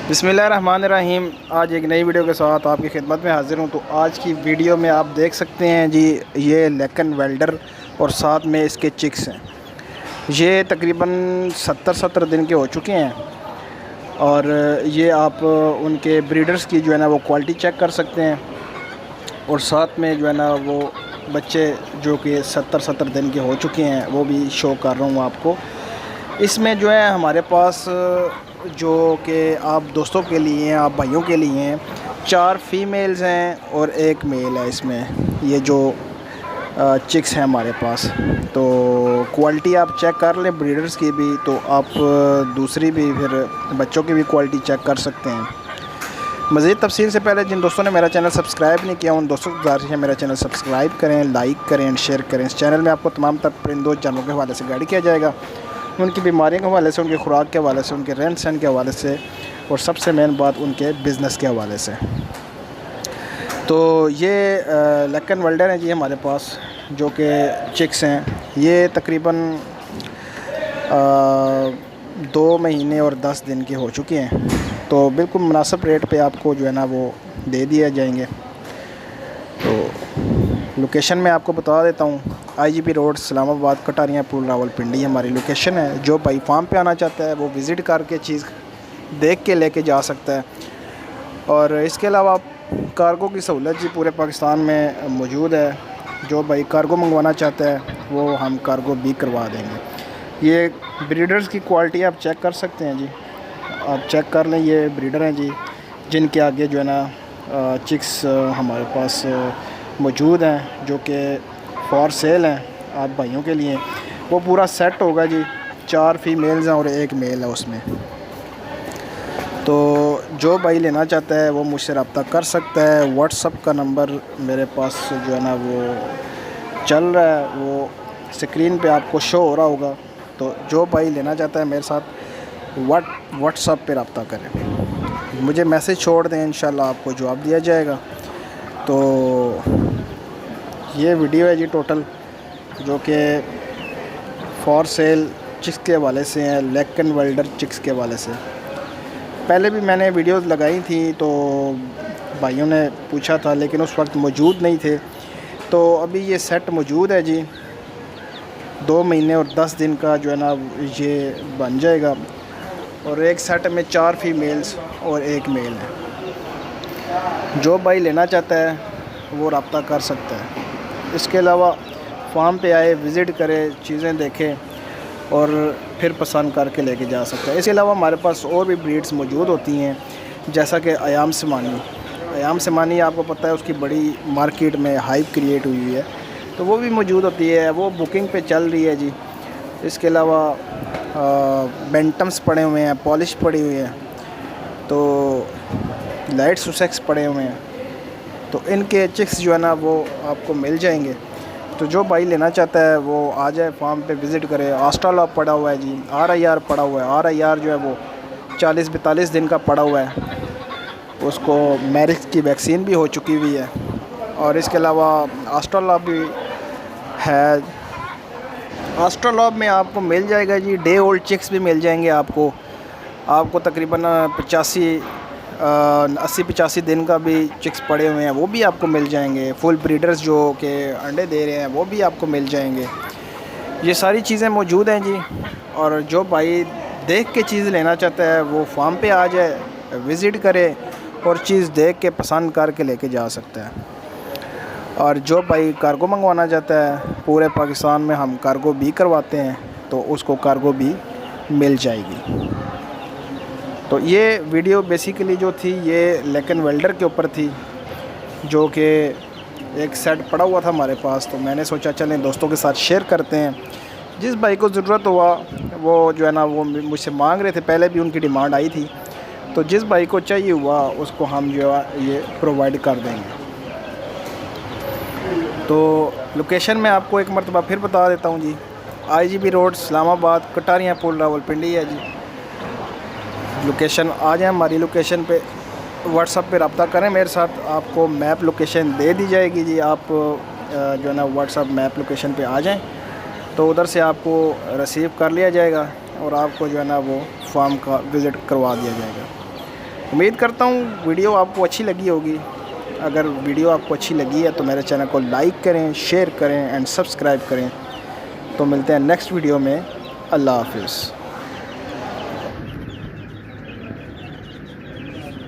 बिस्मिल्लाहिर्रहमानिर्रहीम। आज एक नई वीडियो के साथ आपकी खिदमत में हाज़िर हूँ। तो आज की वीडियो में आप देख सकते हैं जी, ये लेकन वेल्डर और साथ में इसके चिक्स हैं। ये तकरीबन 70 दिन के हो चुके हैं और ये आप उनके ब्रीडर्स की जो है ना वो क्वालिटी चेक कर सकते हैं। और साथ में जो है ना वो बच्चे जो कि 70 दिन के हो चुके हैं वो भी शो कर रहा हूँ आपको। इसमें जो है हमारे पास जो कि आप दोस्तों के लिए हैं, आप भाइयों के लिए हैं, 4 फीमेल्स हैं और 1 मेल है। इसमें ये जो चिक्स हैं हमारे पास, तो क्वालिटी आप चेक कर लें ब्रीडर्स की भी, तो आप दूसरी भी फिर बच्चों की भी क्वालिटी चेक कर सकते हैं। मज़ीद तफसील से पहले जिन दोस्तों ने मेरा चैनल सब्सक्राइब नहीं किया उन दोस्तों को गुजारिश है मेरा चैनल सब्सक्राइब करें, लाइक करें, शेयर करें। इस चैनल में आपको तमाम तर परिंदों जानवरों के हवाले से गाइड किया जाएगा, उनकी बीमारियों के हवाले से, उनकी खुराक के हवाले से, उनके रहन सहन के हवाले से और सबसे मेन बात उनके बिज़नेस के हवाले से। तो ये लेकन वेल्डर हैं जी हमारे पास, जो कि चिक्स हैं। ये तकरीबन 2 महीने और 10 दिन के हो चुके हैं। तो बिल्कुल मुनासिब रेट पे आपको जो है ना वो दे दिए जाएंगे। तो लोकेशन मैं आपको बता देता हूँ, IGP रोड, इस्लामाबाद, कटारियाँ पुल, रावलपिंडी हमारी लोकेशन है। जो भाई फार्म पे आना चाहता है वो विज़िट करके चीज़ देख के लेके जा सकता है। और इसके अलावा कार्गो की सहूलत जी पूरे पाकिस्तान में मौजूद है। जो भाई कार्गो मंगवाना चाहता है वो हम कार्गो भी करवा देंगे। ये ब्रीडर्स की क्वालिटी आप चेक कर सकते हैं जी, आप चेक कर लें। ये ब्रीडर हैं जी जिनके आगे जो है ना चिक्स हमारे पास मौजूद हैं, जो कि फॉर सेल हैं आप भाइयों के लिए। वो पूरा सेट होगा जी, 4 फीमेल्स हैं और 1 मेल है उसमें। तो जो भाई लेना चाहता है वो मुझसे रब्ता कर सकता है। व्हाट्सअप का नंबर मेरे पास जो है ना वो चल रहा है, वो स्क्रीन पे आपको शो हो रहा होगा। तो जो भाई लेना चाहता है मेरे साथ व्हाट्सअप पे रब्ता करें, मुझे मैसेज छोड़ दें, इंशाल्लाह आपको जवाब दिया जाएगा। तो ये वीडियो है जी टोटल, जो कि फॉर सेल चिक्स के हवाले से हैं, लेकन वेल्डर चिक्स के हवाले से। पहले भी मैंने वीडियोस लगाई थी तो भाइयों ने पूछा था, लेकिन उस वक्त मौजूद नहीं थे। तो अभी ये सेट मौजूद है जी, 2 महीने और 10 दिन का जो है ना ये बन जाएगा। और एक सेट में 4 फीमेल्स और 1 मेल है। जो भाई लेना चाहता है वो रब्ता कर सकता है। इसके अलावा फार्म पे आए, विज़िट करे, चीज़ें देखें और फिर पसंद करके लेके जा सकता है। इसके अलावा हमारे पास और भी ब्रीड्स मौजूद होती हैं, जैसा कि अयाम सिमानी आपको पता है, उसकी बड़ी मार्केट में हाइप क्रिएट हुई है, तो वो भी मौजूद होती है, वो बुकिंग पे चल रही है जी। इसके अलावा बेंटम्स पड़े हुए हैं, पॉलिश पड़ी हुई है, तो लाइट सुसेक्स पड़े हुए हैं। तो इनके चिक्स जो है ना वो आपको मिल जाएंगे। तो जो भाई लेना चाहता है वो आ जाए, फार्म पे विज़िट करे। ऑस्ट्रेलॉप पड़ा हुआ है जी, RIR पड़ा हुआ है। RIR जो है वो 40-42 दिन का पड़ा हुआ है, उसको मैरिज की वैक्सीन भी हो चुकी हुई है। और इसके अलावा ऑस्ट्रेलॉप भी है। ऑस्ट्रेलॉप में आपको मिल जाएगा जी, डे ओल्ड चिक्स भी मिल जाएंगे आपको तकरीबन 80-85 दिन का भी चिक्स पड़े हुए हैं, वो भी आपको मिल जाएंगे। फुल ब्रीडर्स जो कि अंडे दे रहे हैं वो भी आपको मिल जाएंगे। ये सारी चीज़ें मौजूद हैं जी। और जो भाई देख के चीज़ लेना चाहता है वो फार्म पे आ जाए, विज़िट करे और चीज़ देख के पसंद करके लेके जा सकता है। और जो भाई कार्गो मंगवाना चाहता है, पूरे पाकिस्तान में हम कार्गो भी करवाते हैं, तो उसको कार्गो भी मिल जाएगी। तो ये वीडियो बेसिकली जो थी ये लेकन वेल्डर के ऊपर थी, जो कि एक सेट पड़ा हुआ था हमारे पास, तो मैंने सोचा चलें दोस्तों के साथ शेयर करते हैं। जिस भाई को ज़रूरत हुआ वो जो है ना वो मुझसे मांग रहे थे, पहले भी उनकी डिमांड आई थी, तो जिस भाई को चाहिए हुआ उसको हम जो है ये प्रोवाइड कर देंगे। तो लोकेशन मैं आपको एक मरतबा फिर बता देता हूँ जी, IGP रोड, इस्लामाबाद, कटारियाँ पुल, रावलपिंडी है जी लोकेशन। आ जाए हमारी लोकेशन पे, व्हाट्सअप पे रब्ता करें मेरे साथ, आपको मैप लोकेशन दे दी जाएगी जी। आप जो है ना व्हाट्सअप मैप लोकेशन पे आ जाएं, तो उधर से आपको रिसीव कर लिया जाएगा और आपको जो है ना वो फार्म का विज़िट करवा दिया जाएगा। उम्मीद करता हूँ वीडियो आपको अच्छी लगी होगी। अगर वीडियो आपको अच्छी लगी है तो मेरे चैनल को लाइक करें, शेयर करें एंड सब्सक्राइब करें। तो मिलते हैं नेक्स्ट वीडियो में। अल्लाह हाफिज़।